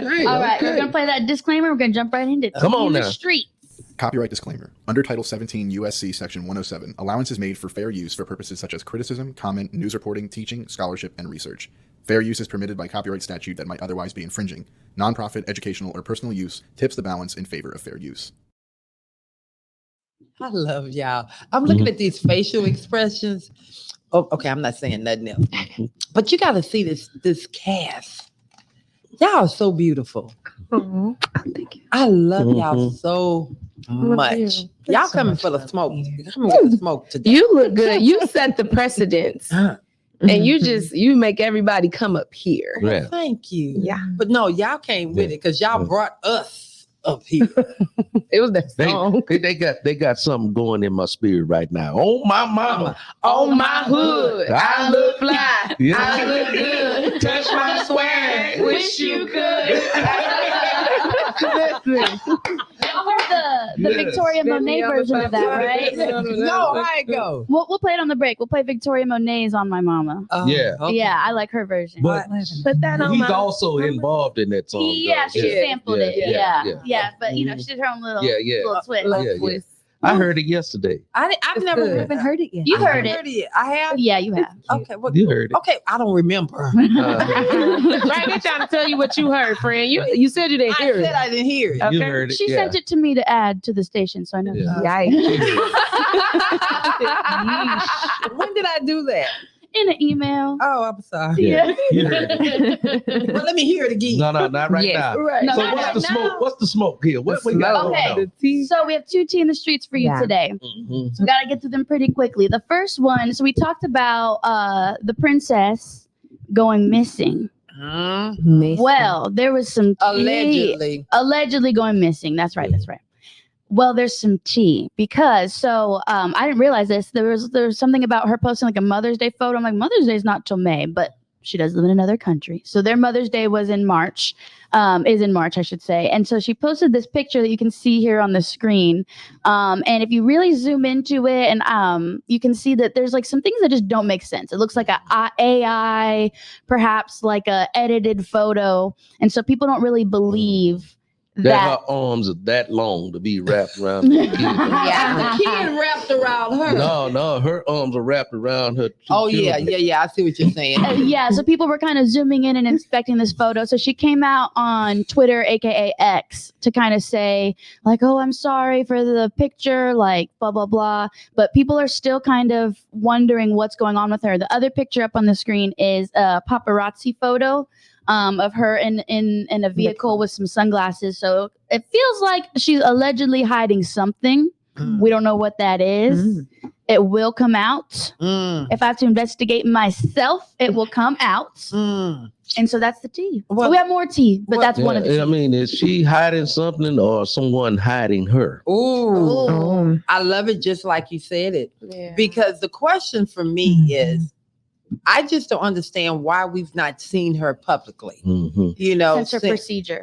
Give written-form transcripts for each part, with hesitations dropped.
Okay. All right, we're gonna play that disclaimer. We're gonna jump right into it. Come on now. Street. Copyright disclaimer. Under Title 17 USC Section 107, allowance is made for fair use for purposes such as criticism, comment, news reporting, teaching, scholarship, and research. Fair use is permitted by copyright statute that might otherwise be infringing. Nonprofit, educational, or personal use tips the balance in favor of fair use. I love y'all. I'm looking at these facial expressions. Oh, okay, I'm not saying nothing else. But you got to see this cast. Y'all are so beautiful. Oh, thank you. I love y'all so much. Y'all coming for the smoke. You're coming with the smoke today. You look good. You set the precedence. And you make everybody come up here. Yeah. Thank you. Yeah. But no, y'all came with it because y'all brought us up here. It was that song. They got something going in my spirit right now. Oh my mama. Oh my hood. I look fly. Yeah. I look good. Touch my swag. Wish you could. Listen. Y'all heard the Victoria Monet version of that, right? No, how it go? We'll play it on the break. We'll play Victoria Monet's On My Mama. Yeah. Okay. Yeah, I like her version. But Put that on he's my also involved in that song. Yeah, though. she sampled it. Yeah. Yeah. But you know, she did her own little, Yeah. little twist. Yeah. I heard it yesterday. I've never good. even heard it yet. You heard it. I have. Yeah, you have. Okay. Well, You heard it. Okay, I don't remember. Right, they're trying to tell you what you heard, friend. You said you didn't I hear said it. I didn't hear it. Okay. You heard it. She sent it to me to add to the station, so I know. Yeah. Yikes. When did I do that? In an email. Oh, I'm sorry. Yeah. You heard it. Well, let me hear it again. No, not right Yes. now. Right. No, So not what's right the now. smoke? What's the smoke here? What we got going Okay. on? So we have two tea in the streets for you Yeah. today. Mhm. So we gotta get through them pretty quickly. The first one, so we talked about the princess going missing. Well, there was some tea. Allegedly going missing. That's right. Well, there's some tea because I didn't realize this. There was something about her posting like a Mother's Day photo. I'm like, Mother's Day is not till May, but she does live in another country. So their Mother's Day was in March, is in March, I should say. And so she posted this picture that you can see here on the screen. And if you really zoom into it, and you can see that there's like some things that just don't make sense. It looks like a AI, perhaps like a edited photo. And so people don't really believe That her arms are that long to be wrapped around the kid. Yeah, the kid wrapped around her. No, her arms are wrapped around her. Oh, yeah. I see what you're saying. Yeah, so people were kind of zooming in and inspecting this photo. So she came out on Twitter, aka X, to kind of say like, "Oh, I'm sorry for the picture," like blah blah blah. But people are still kind of wondering what's going on with her. The other picture up on the screen is a paparazzi photo of her in a vehicle with some sunglasses. So it feels like she's allegedly hiding something. We don't know what that is. It will come out. If I have to investigate myself, it will come out. And so that's the tea. Well, so we have more tea, but that's one of the tea. I mean, is she hiding something or someone hiding her? Ooh. I love it just like you said it. Yeah. Because the question for me is, I just don't understand why we've not seen her publicly. You know, That's her procedure.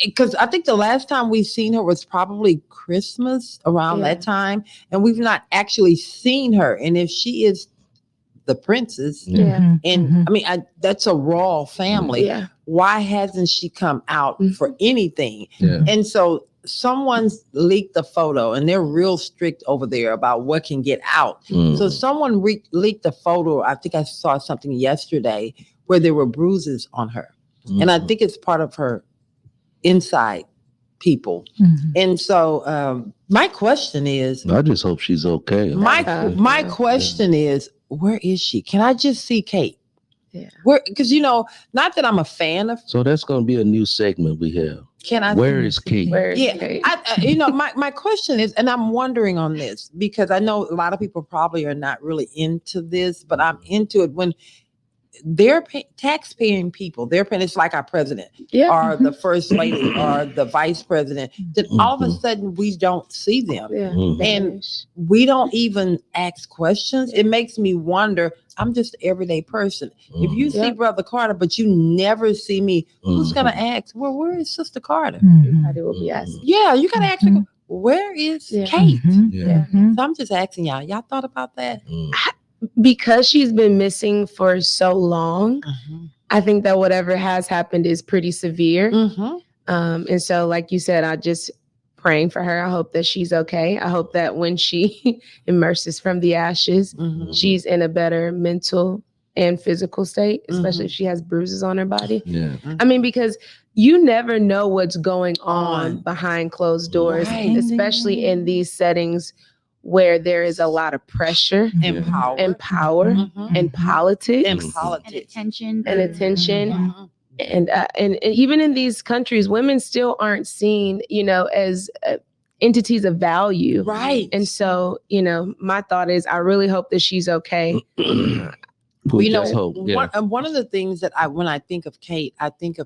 Because I think the last time we've seen her was probably Christmas around that time, and we've not actually seen her. And if she is the princess, and I mean, that's a royal family. Yeah. Why hasn't she come out for anything? Yeah. And so someone's leaked the photo, and they're real strict over there about what can get out. So someone leaked the photo. I think I saw something yesterday where there were bruises on her. And I think it's part of her inside people. And so my question is, I just hope she's okay. my question is, where is she? Can I just see Kate? Yeah. Because not that I'm a fan of. So that's going to be a new segment we have. Can I? Where is Kate? My question is, and I'm wondering on this because I know a lot of people probably are not really into this, but I'm into it when they're tax-paying people. They're paying. It's like our president, or the first lady, or the vice president. Then all of a sudden we don't see them, and we don't even ask questions. It makes me wonder. I'm just an everyday person. If you see Brother Carter, but you never see me, who's gonna ask? Well, where is Sister Carter? Everybody will be asking. Yeah, you gotta ask her, where is Kate? Yeah. So I'm just asking y'all. Y'all thought about that? Because she's been missing for so long, I think that whatever has happened is pretty severe. Mm-hmm. And so, like you said, I just praying for her. I hope that she's okay. I hope that when she emerges from the ashes, she's in a better mental and physical state, especially if she has bruises on her body. Yeah. I mean, because you never know what's going on behind closed doors, especially in these settings where there is a lot of pressure and power and politics And attention. and even in these countries, women still aren't seen, as entities of value. Right. And so, my thought is, I really hope that she's okay. Hope. Yeah. One of the things that when I think of Kate, I think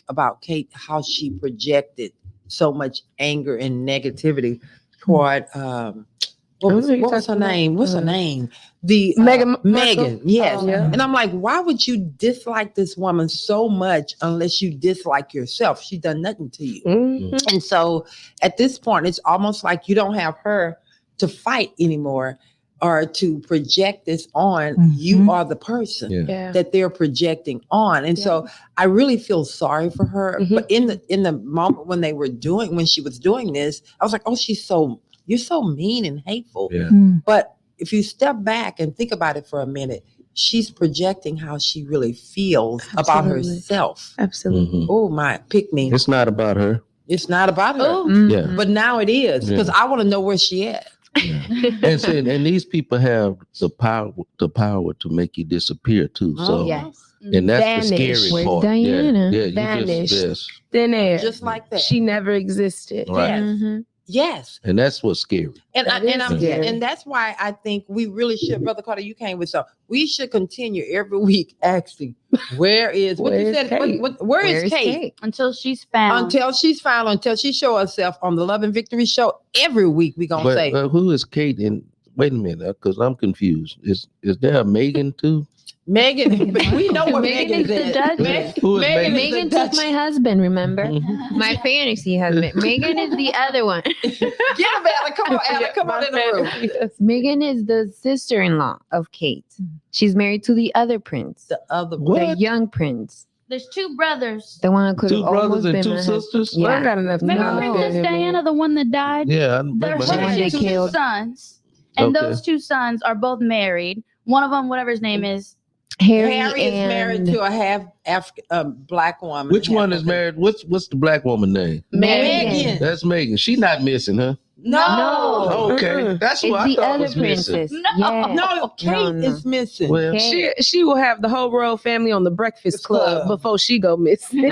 about Kate, how she projected so much anger and negativity toward what was her name? What's her name? The Megan. Yes. And I'm like, why would you dislike this woman so much unless you dislike yourself? She done nothing to you. And so at this point, it's almost like you don't have her to fight anymore or to project this on. You are the person that they're projecting on. And so I really feel sorry for her. But in the moment when she was doing this, I was like, oh, you're so mean and hateful. Yeah. But if you step back and think about it for a minute, she's projecting how she really feels about herself. Absolutely. Oh my, pick me. It's not about her. It's not about her. Yeah. But now it is, because I want to know where she at. And these people have the power to make you disappear too. So and that's the scary Where's part. Diana? Yeah, Vanished. Thin air. Just like that. She never existed. Right. Yes. And that's what's scary. And that's why I think we really should, Brother Carter, you came with some. We should continue every week asking, where is Kate? Until she's found. Until she show herself on the Love and Victory show. Every week we gonna say, who is Kate? And wait a minute, because I'm confused. Is there a Megan too? Megan, we know what Megan is. Who is Megan? Megan took my husband, remember? My fantasy husband. Megan is the other one. Get him, Alec. Come on, Alec. Come on in the room. Megan is the sister-in-law of Kate. She's married to the other prince. The young prince. There's two brothers. The one who could Two have brothers almost and been two my sisters? Yeah. I got enough Remember knowledge. Princess Diana, the one that died? Yeah, I There's remember. two sons. And those two sons are both married. One of them, whatever his name is. Harry is married to a half African black woman. Which one is married? What's the black woman name? Megan. That's Megan. She not missing, huh? No. Oh, okay. That's what I the thought other was missing. princess. No, Kate is missing. Well, She will have the whole royal family on the Breakfast Club before she go missing.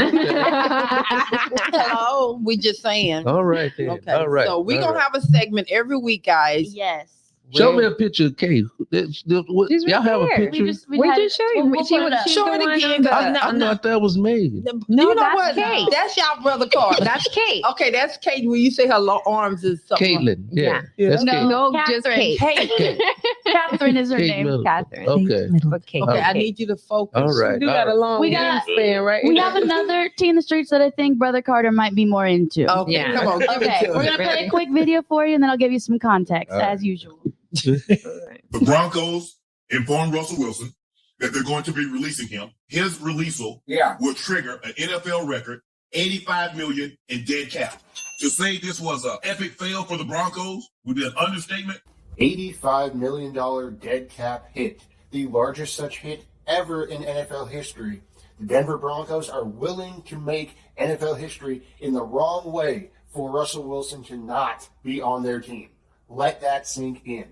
Hello, we just saying. all right then. Okay. All right. So we're All gonna right. have a segment every week, guys. Yes. Show me a picture of Kate. Y'all have a there. picture? We just show you. We'll put it up. Show it again. I thought that was Megan. No, you know that's what? Kate. That's y'all brother Carter. That's Kate. Okay, that's Kate. When you say her arms is something. Caitlin. Yeah. That's Kate. No, just Catherine. Kate. Catherine is her Kate name. Middleton. Catherine. Okay. But Kate. Okay, I need you to focus. All right. You got a long We got- span, right? We have another Tea in the Streets that I think Brother Carter might be more into. Okay, Yeah. come on, give Okay, it to we're him. going to play a quick video for you, and then I'll give you some context, All right. as usual. The Broncos informed Russell Wilson that they're going to be releasing him. His releasal will trigger an NFL record, $85 million in dead cap. To say this was an epic fail for the Broncos would be an understatement. $85 million dead cap hit, the largest such hit ever in NFL history. The Denver Broncos are willing to make NFL history in the wrong way for Russell Wilson to not be on their team. Let that sink in.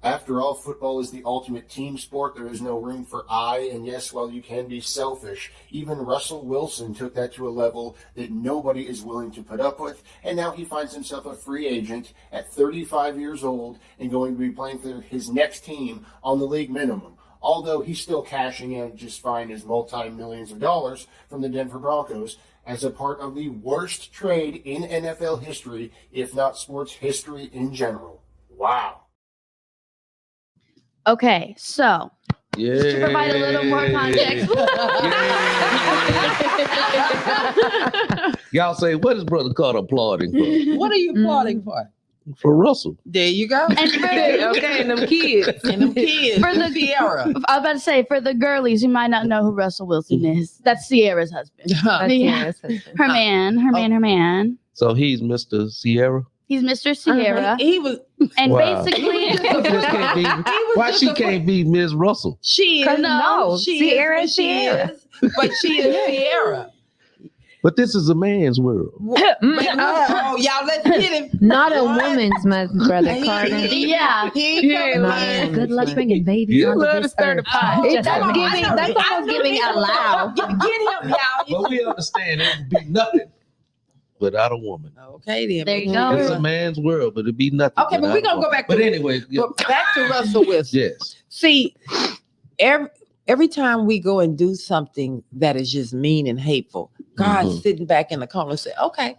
After all, football is the ultimate team sport. There is no room for I, and yes, while you can be selfish, even Russell Wilson took that to a level that nobody is willing to put up with, and now he finds himself a free agent at 35 years old and going to be playing for his next team on the league minimum, although he's still cashing in just fine his multi-millions of dollars from the Denver Broncos as a part of the worst trade in NFL history, if not sports history in general. Wow. Okay, so Yeah. to provide a little more context. Y'all say, what is Brother Carter applauding for? What are you applauding for? for Russell. There you go. And Okay, and them kids. And them kids. For the Sierra. I was about to say, for the girlies, you might not know who Russell Wilson is. That's Sierra's husband. Yeah. Her man. So he's Mr. Sierra. He's Mr. Sierra. He was. And Wow. basically, Why she can't be Miss Russell? She is. No, She Sierra is. is She Sierra. is. But she is Sierra. But this is a man's world. Oh, y'all, let's get him. Not a woman's, my brother Carter. yeah. Good luck bringing babies Yeah. onto this earth. Just That's like- giving. That's almost giving out loud. Get him, y'all. But we understand it would be nothing without a woman. Okay, then. There you go. It's a man's world, but it'd be nothing. Okay, but without we're a going to go woman. back But to anyway, back to Russell Wilson. yes. See, every time we go and do something that is just mean and hateful, God's sitting back in the corner and say, okay,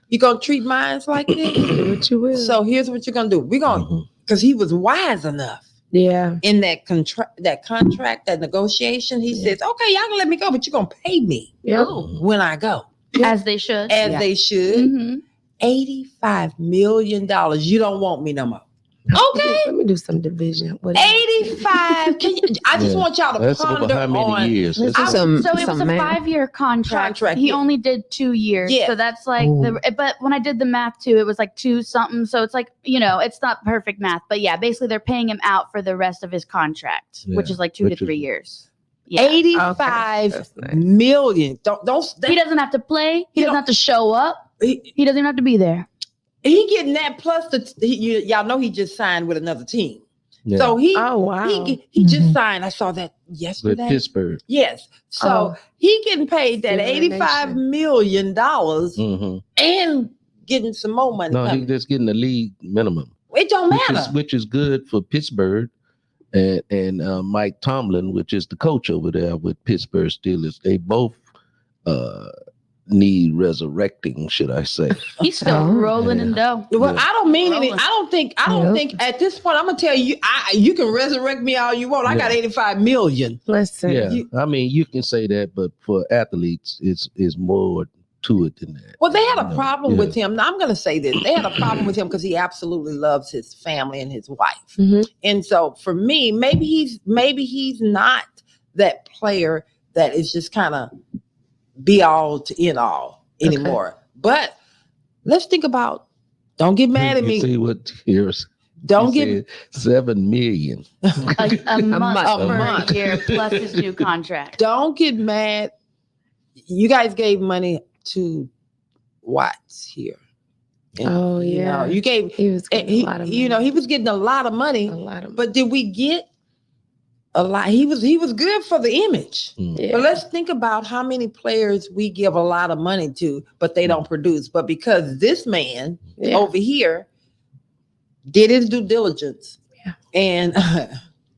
you going to treat minds like this? Do what you will. So here's what you're going to do. We're going to, because he was wise enough Yeah. in that contract, that negotiation. He says, okay, y'all can let me go, but you're going to pay me Yep. when I go. As they should. As they should. Mhm. $85 million. You don't want me no more. Okay. Let me do some division. What 85. I just want y'all to That's ponder over how many on years? Let's That's do some. So it was a math. 5-year contract. He yeah. only did 2 years. Yeah. So that's like but when I did the math too, it was like 2 something. So it's like, it's not perfect math, but yeah, basically they're paying him out for the rest of his contract, which is like 2 to 3 years. Yeah. 85 million. He doesn't have to play. He doesn't have to show up. He doesn't even have to be there. He getting that plus y'all know he just signed with another team. Yeah. So he just signed. I saw that yesterday. With Pittsburgh. Yes. So he getting paid that $85 million and getting some more money. No, coming. he's just getting the league minimum. It don't matter. Which is good for Pittsburgh. And Mike Tomlin, which is the coach over there with Pittsburgh Steelers, they both need resurrecting, should I say? He's still rolling in dough. Well, Yeah. I don't mean any. I don't think at this point I'm gonna tell you. You can resurrect me all you want. I got 85 million. Listen. Yeah, I mean you can say that, but for athletes, it's more to it than that. Well, they had a problem with him. Now, I'm going to say this. They had a problem with him because he absolutely loves his family and his wife. And so for me, maybe he's not that player that is just kind of be all to end all anymore. But let's think about, don't get mad at me. See what here's. Don't get $7 million a month per month. year plus his new contract. Don't get mad. You guys gave money to Watts here. And, he was getting a lot of money. He was getting a lot of money. But did we get a lot? He was good for the image. Yeah. But let's think about how many players we give a lot of money to, but they don't produce. But because this man over here did his due diligence and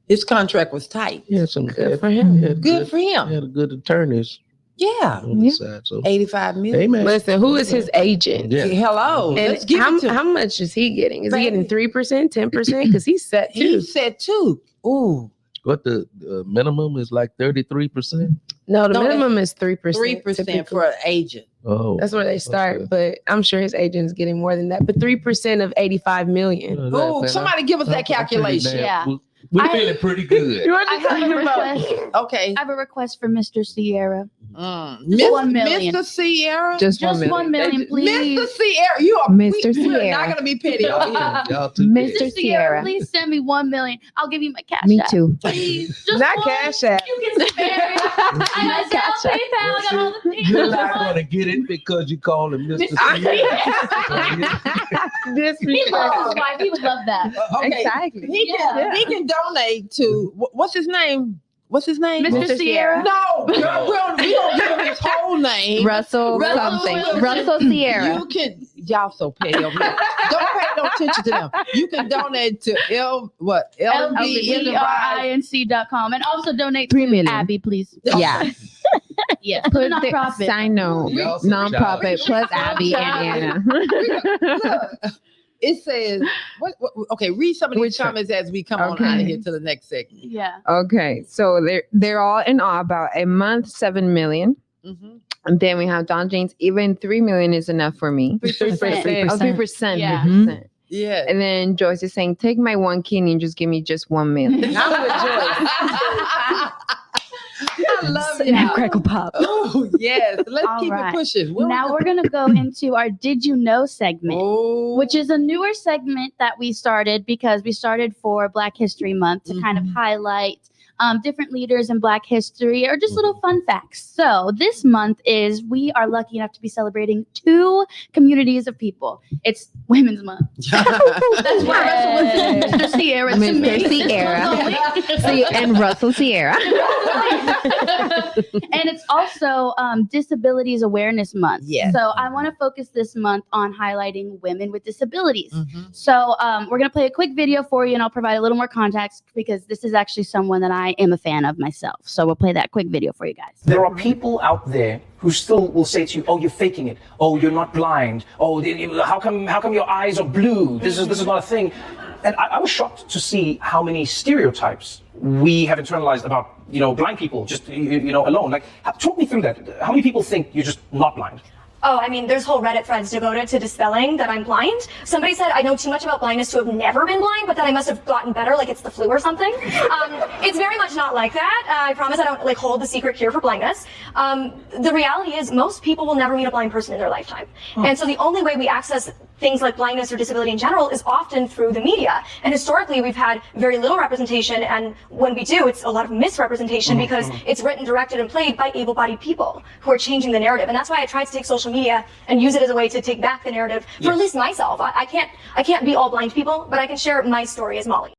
his contract was tight. Yeah, some good for him. Good for him. He had good attorneys. Yeah. On the side, so. 85 million. Amen. Listen, who is his agent? Yeah. Hello. And Let's give it to him. how much is he getting? Is he getting 3%, 10%? Because he said He said 2. Ooh. What the minimum is like 33%? No, the No, minimum is 3%. 3% for an agent. Oh, That's where they start, but I'm sure his agent's getting more than that. But 3% of 85 million. Oh, somebody give us that calculation. Yeah. We're feeling pretty good. I have a request. Okay. I have a request for Mr. Sierra. Mr. 1 million. Mr. Sierra. Just Just 1 million, please. Mr. Sierra. You are Mr. We're Sierra. not gonna be petty over here. Y'all too Mr. Mr. Sierra. Please send me 1 million. I'll give you my cash Me app. too. Please. Just Not one. Cash App. You can spare it. I got Cash App. PayPal. I got all the things. You're not going to get it because you call him Mr. Sierra. He loves his wife. He would love that. Okay. Exactly. He can donate to what's his name? What's his name? Mr. Sierra. No, girl, we don't give him his whole name. Russell something. Wilson. Russell Sierra. You can y'all so petty over here. Don't pay no attention to them. You can donate to LBERINC.com and also donate 3 to million. Abby, please. Yeah. Yes. Put the Nonprofit. sign no Y'all some nonprofit plus Abby and Anna. It says what okay, read some of these comments as we come on out of here to the next segment. Yeah. Okay, so they're all in all about a month 7 million, And then we have Don James. Even 3 million is enough for me. 3%. 3%. Yeah. 3%. Yeah. And then Joyce is saying, take my 1 kidney and just give me just 1 million. I'm with Joyce. I love it. Crackle pop. Oh, yes. Let's All keep right. it pushing. Now we're going to go into our Did You Know segment, which is a newer segment that we started because we started for Black History Month to kind of highlight different leaders in Black history or just little fun facts. So this month we are lucky enough to be celebrating 2 communities of people. It's Women's Month. That's why Mr. Sierra to me. Mr. Sierra. And Russell Sierra. And it's also Disabilities Awareness Month. Yes. So I want to focus this month on highlighting women with disabilities. So we're going to play a quick video for you, and I'll provide a little more context because this is actually someone that I am a fan of myself. So we'll play that quick video for you guys. There are people out there who still will say to you, "Oh, you're faking it. Oh, you're not blind. Oh, how come your eyes are blue? This is not a thing." And I was shocked to see how many stereotypes we have internalized about blind people just alone. Like, talk me through that. How many people think you're just not blind? Oh, I mean, there's whole Reddit threads devoted to dispelling that I'm blind. Somebody said I know too much about blindness to have never been blind, but that I must have gotten better, like it's the flu or something. It's very much not like that. I promise I don't hold the secret cure for blindness. The reality is most people will never meet a blind person in their lifetime. And so the only way we access things like blindness or disability in general is often through the media. And historically, we've had very little representation. And when we do, it's a lot of misrepresentation because it's written, directed, and played by able-bodied people who are changing the narrative. And that's why I tried to take social media and use it as a way to take back the narrative for at least myself. I can't be all blind people, but I can share my story as Molly.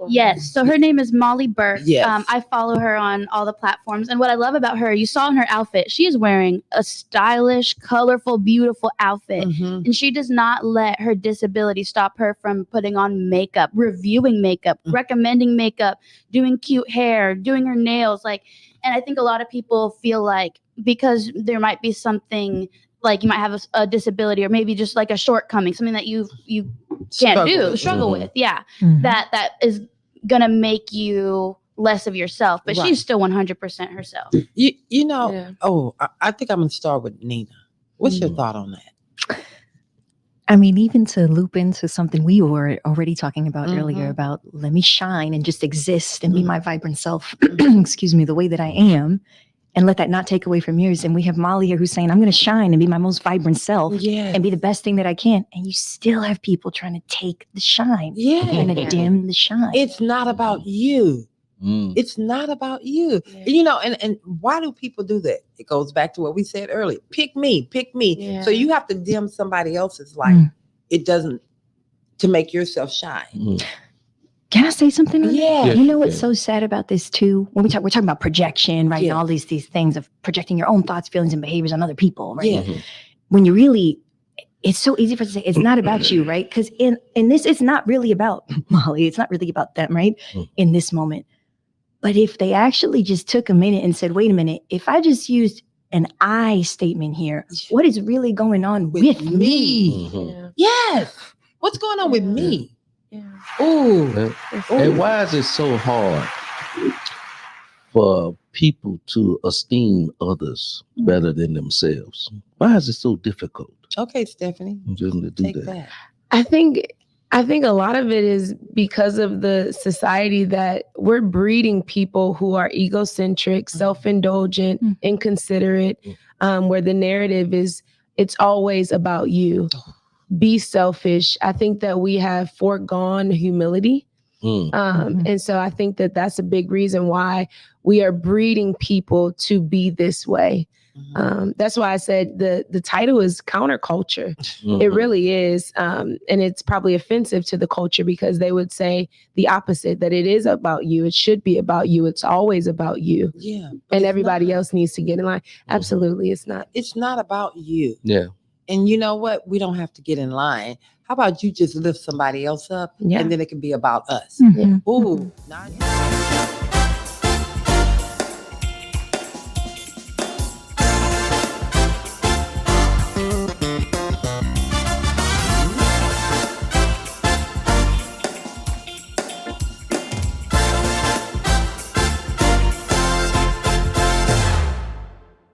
Yes. So her name is Molly Burke. Yes. I follow her on all the platforms. And what I love about her, you saw in her outfit, she is wearing a stylish, colorful, beautiful outfit. And she does not let her disability stop her from putting on makeup, reviewing makeup, recommending makeup, doing cute hair, doing her nails. And I think a lot of people feel like because there might be something like you might have a disability or maybe just like a shortcoming, something that you can't struggle with. Yeah. That is going to make you less of yourself, but she's still 100% herself. I think I'm going to start with Nina. What's your thought on that? I mean, even to loop into something we were already talking about earlier about let me shine and just exist and be my vibrant self, excuse me, the way that I am. And let that not take away from yours. And we have Molly here who's saying, I'm going to shine and be my most vibrant self and be the best thing that I can. And you still have people trying to take the shine and to dim the shine. It's not about you. It's not about you. And why do people do that? It goes back to what we said earlier. Pick me. Yeah. So you have to dim somebody else's light. It doesn't to make yourself shine. Can I say something? Yeah. You know what's so sad about this too? When we're talking about projection, right? And all these things of projecting your own thoughts, feelings, and behaviors on other people, right? When you really, it's so easy for us to say it's not about you, right? Because in this, it's not really about Molly. It's not really about them, right? In this moment. But if they actually just took a minute and said, wait a minute, if I just used an I statement here, what is really going on with me? Yes. What's going on with me? And why is it so hard for people to esteem others better than themselves? Why is it so difficult? Okay, Stephanie. To do Take that. I think a lot of it is because of the society that we're breeding people who are egocentric, self-indulgent, inconsiderate, where the narrative is it's always about you. Be selfish. I think that we have foregone humility. And so I think that that's a big reason why we are breeding people to be this way. That's why I said the title is counterculture. It really is. And it's probably offensive to the culture because they would say the opposite, that it is about you. It should be about you. It's always about you. Yeah. And everybody else needs to get in line. Absolutely. It's not. It's not about you. Yeah. And you know what? We don't have to get in line. How about you just lift somebody else up and then it can be about us? Ooh.